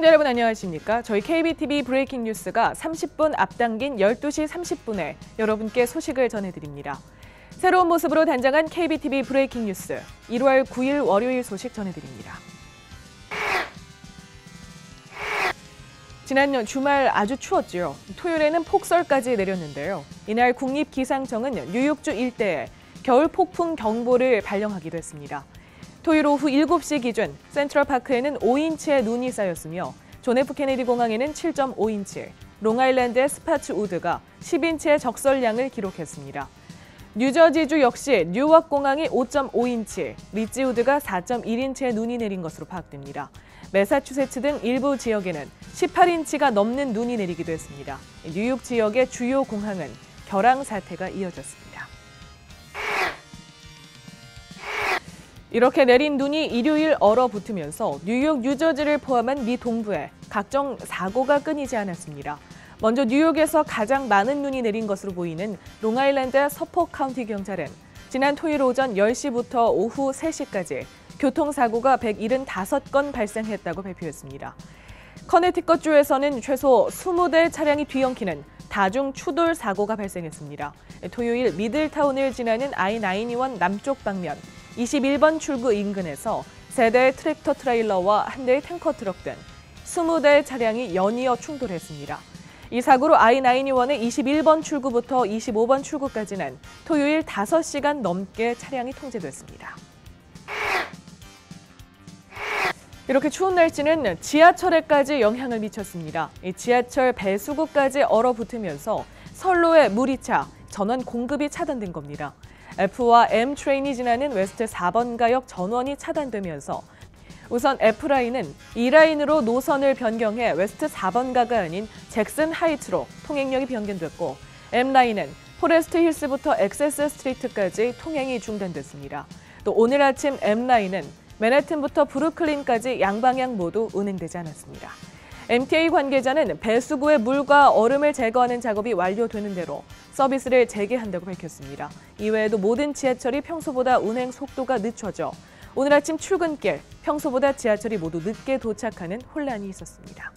시청자 여러분 안녕하십니까? 저희 KBTV 브레이킹 뉴스가 30분 앞당긴 12시 30분에 여러분께 소식을 전해드립니다. 새로운 모습으로 단장한 KBTV 브레이킹 뉴스 1월 9일 월요일 소식 전해드립니다. 지난 주말 아주 추웠죠. 토요일에는 폭설까지 내렸는데요. 이날 국립기상청은 뉴욕주 일대에 겨울 폭풍 경보를 발령하기도 했습니다. 토요일 오후 7시 기준 센트럴파크에는 5인치의 눈이 쌓였으며 존 F 케네디 공항에는 7.5인치, 롱아일랜드의 스파츠우드가 10인치의 적설량을 기록했습니다. 뉴저지주 역시 뉴워크 공항이 5.5인치, 리치우드가 4.1인치의 눈이 내린 것으로 파악됩니다. 매사추세츠 등 일부 지역에는 18인치가 넘는 눈이 내리기도 했습니다. 뉴욕 지역의 주요 공항은 결항 사태가 이어졌습니다. 이렇게 내린 눈이 일요일 얼어붙으면서 뉴욕, 뉴저지를 포함한 미 동부에 각종 사고가 끊이지 않았습니다. 먼저 뉴욕에서 가장 많은 눈이 내린 것으로 보이는 롱아일랜드 서포크 카운티 경찰은 지난 토요일 오전 10시부터 오후 3시까지 교통사고가 175건 발생했다고 발표했습니다. 커네티컷주에서는 최소 20대 차량이 뒤엉키는 다중 추돌 사고가 발생했습니다. 토요일 미들타운을 지나는 I-91 남쪽 방면 21번 출구 인근에서 3대의 트랙터 트레일러와 1대의 탱커 트럭 등 20대의 차량이 연이어 충돌했습니다. 이 사고로 I-91의 21번 출구부터 25번 출구까지는 토요일 5시간 넘게 차량이 통제됐습니다. 이렇게 추운 날씨는 지하철에까지 영향을 미쳤습니다. 이 지하철 배수구까지 얼어붙으면서 선로에 물이 차 전원 공급이 차단된 겁니다. F와 M 트레인이 지나는 웨스트 4번 가역 전원이 차단되면서 우선 F라인은 E라인으로 노선을 변경해 웨스트 4번가가 아닌 잭슨 하이트로 통행력이 변경됐고 M라인은 포레스트 힐스부터 액세스 스트리트까지 통행이 중단됐습니다. 또 오늘 아침 M라인은 맨해튼부터 브루클린까지 양방향 모두 운행되지 않았습니다. MTA 관계자는 배수구의 물과 얼음을 제거하는 작업이 완료되는 대로 서비스를 재개한다고 밝혔습니다. 이외에도 모든 지하철이 평소보다 운행 속도가 늦춰져 오늘 아침 출근길 평소보다 지하철이 모두 늦게 도착하는 혼란이 있었습니다.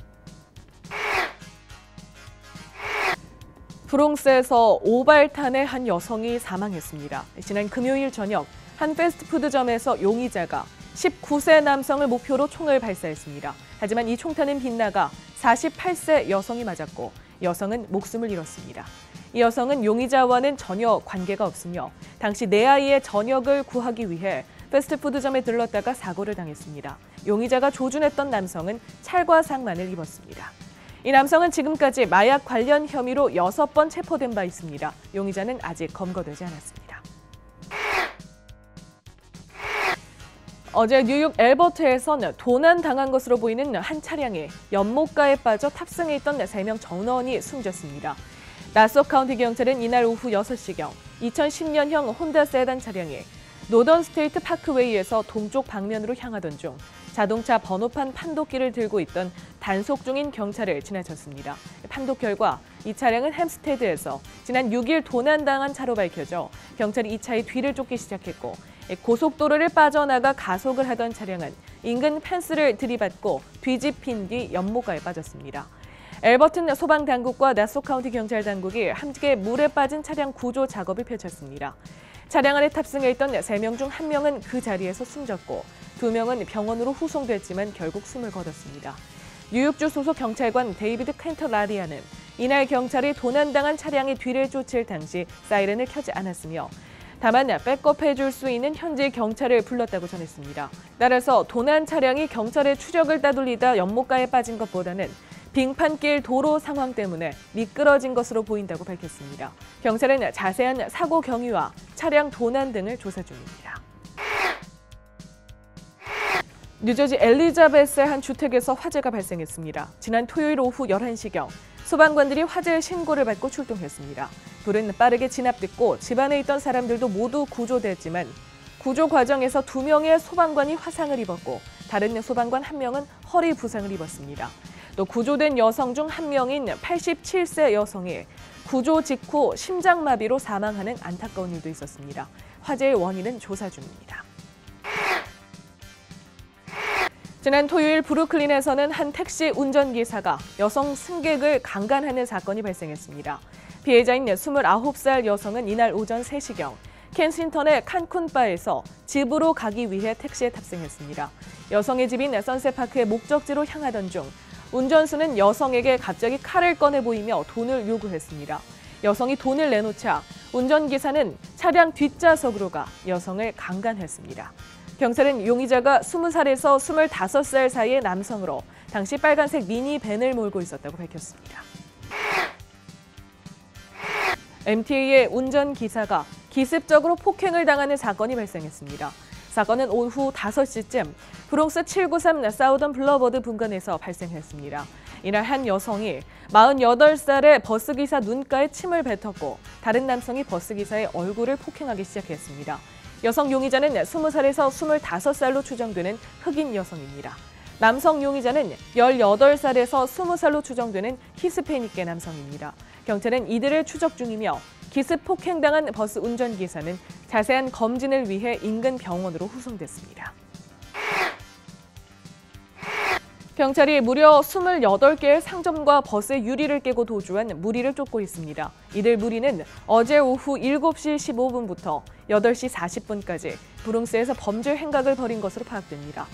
프랑스에서 오발탄의 한 여성이 사망했습니다. 지난 금요일 저녁 한 패스트푸드점에서 용의자가 19세 남성을 목표로 총을 발사했습니다. 하지만 이 총탄은 빗나가 48세 여성이 맞았고 여성은 목숨을 잃었습니다. 이 여성은 용의자와는 전혀 관계가 없으며 당시 4아이의 저녁을 구하기 위해 패스트푸드점에 들렀다가 사고를 당했습니다. 용의자가 조준했던 남성은 찰과 상만을 입었습니다. 이 남성은 지금까지 마약 관련 혐의로 6번 체포된 바 있습니다. 용의자는 아직 검거되지 않았습니다. 어제 뉴욕 엘버트에서는 도난당한 것으로 보이는 한 차량이 연못가에 빠져 탑승해 있던 3명 전원이 숨졌습니다. 나소 카운티 경찰은 이날 오후 6시경 2010년형 혼다 세단 차량이 노던 스테이트 파크웨이에서 동쪽 방면으로 향하던 중 자동차 번호판 판독기를 들고 있던 단속 중인 경찰을 지나쳤습니다. 판독 결과 이 차량은 햄스테드에서 지난 6일 도난당한 차로 밝혀져 경찰이 이 차의 뒤를 쫓기 시작했고 고속도로를 빠져나가 가속을 하던 차량은 인근 펜스를 들이받고 뒤집힌 뒤 연못가에 빠졌습니다. 엘버튼 소방당국과 나소 카운티 경찰 당국이 함께 물에 빠진 차량 구조 작업을 펼쳤습니다. 차량 안에 탑승해 있던 3명 중 1명은 그 자리에서 숨졌고 2명은 병원으로 후송됐지만 결국 숨을 거뒀습니다. 뉴욕주 소속 경찰관 데이비드 켄터라리아는 이날 경찰이 도난당한 차량의 뒤를 쫓을 당시 사이렌을 켜지 않았으며 다만 백업해줄 수 있는 현지 경찰을 불렀다고 전했습니다. 따라서 도난 차량이 경찰의 추적을 따돌리다 연못가에 빠진 것보다는 빙판길 도로 상황 때문에 미끄러진 것으로 보인다고 밝혔습니다. 경찰은 자세한 사고 경위와 차량 도난 등을 조사 중입니다. 뉴저지 엘리자베스의 한 주택에서 화재가 발생했습니다. 지난 토요일 오후 11시경 소방관들이 화재 신고를 받고 출동했습니다. 불은 빠르게 진압됐고 집안에 있던 사람들도 모두 구조됐지만 구조 과정에서 2명의 소방관이 화상을 입었고 다른 소방관 1명은 허리 부상을 입었습니다. 또 구조된 여성 중 1명인 87세 여성이 구조 직후 심장마비로 사망하는 안타까운 일도 있었습니다. 화재의 원인은 조사 중입니다. 지난 토요일 브루클린에서는 한 택시 운전기사가 여성 승객을 강간하는 사건이 발생했습니다. 피해자인 29살 여성은 이날 오전 3시경 켄싱턴의 칸쿤바에서 집으로 가기 위해 택시에 탑승했습니다. 여성의 집인 선셋파크의 목적지로 향하던 중 운전수는 여성에게 갑자기 칼을 꺼내 보이며 돈을 요구했습니다. 여성이 돈을 내놓자 운전기사는 차량 뒷좌석으로 가 여성을 강간했습니다. 경찰은 용의자가 20살에서 25살 사이의 남성으로 당시 빨간색 미니밴을 몰고 있었다고 밝혔습니다. MTA의 운전기사가 기습적으로 폭행을 당하는 사건이 발생했습니다. 사건은 오후 5시쯤 브롱스 793 사우던 블러버드 분간에서 발생했습니다. 이날 한 여성이 48살의 버스기사 눈가에 침을 뱉었고 다른 남성이 버스기사의 얼굴을 폭행하기 시작했습니다. 여성 용의자는 20살에서 25살로 추정되는 흑인 여성입니다. 남성 용의자는 18살에서 20살로 추정되는 히스패닉계 남성입니다. 경찰은 이들을 추적 중이며 기습 폭행당한 버스 운전기사는 자세한 검진을 위해 인근 병원으로 후송됐습니다. 경찰이 무려 28개의 상점과 버스의 유리를 깨고 도주한 무리를 쫓고 있습니다. 이들 무리는 어제 오후 7시 15분부터 8시 40분까지 브롱스에서 범죄 행각을 벌인 것으로 파악됩니다.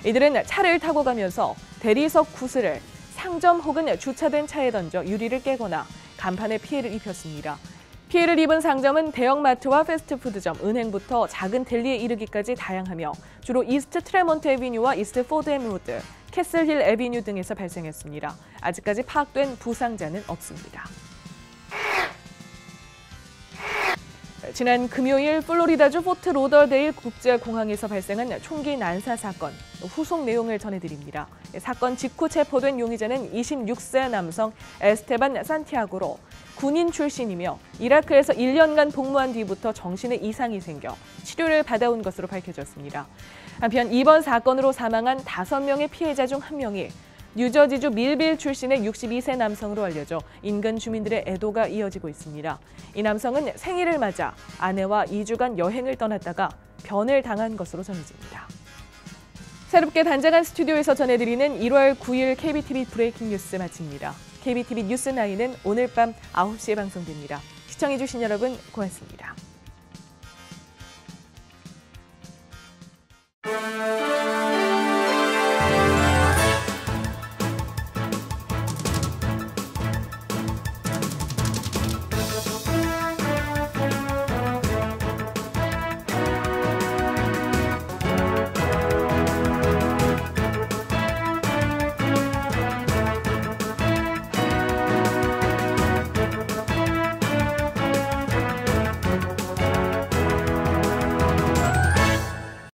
이들은 차를 타고 가면서 대리석 구슬을 상점 혹은 주차된 차에 던져 유리를 깨거나 간판에 피해를 입혔습니다. 피해를 입은 상점은 대형마트와 패스트푸드점, 은행부터 작은 델리에 이르기까지 다양하며 주로 이스트 트레몬트 애비뉴와 이스트 포드햄 로드, 캐슬힐 애비뉴 등에서 발생했습니다. 아직까지 파악된 부상자는 없습니다. 지난 금요일 플로리다주 포트 로더데일 국제공항에서 발생한 총기 난사 사건, 후속 내용을 전해드립니다. 사건 직후 체포된 용의자는 26세 남성 에스테반 산티아고로 군인 출신이며 이라크에서 1년간 복무한 뒤부터 정신에 이상이 생겨 치료를 받아온 것으로 밝혀졌습니다. 한편 이번 사건으로 사망한 5명의 피해자 중 1명이 뉴저지주 밀빌 출신의 62세 남성으로 알려져 인근 주민들의 애도가 이어지고 있습니다. 이 남성은 생일을 맞아 아내와 2주간 여행을 떠났다가 변을 당한 것으로 전해집니다. 새롭게 단장한 스튜디오에서 전해드리는 1월 9일 KBTV 브레이킹 뉴스 마칩니다. KBTV 뉴스9은 오늘 밤 9시에 방송됩니다. 시청해주신 여러분 고맙습니다.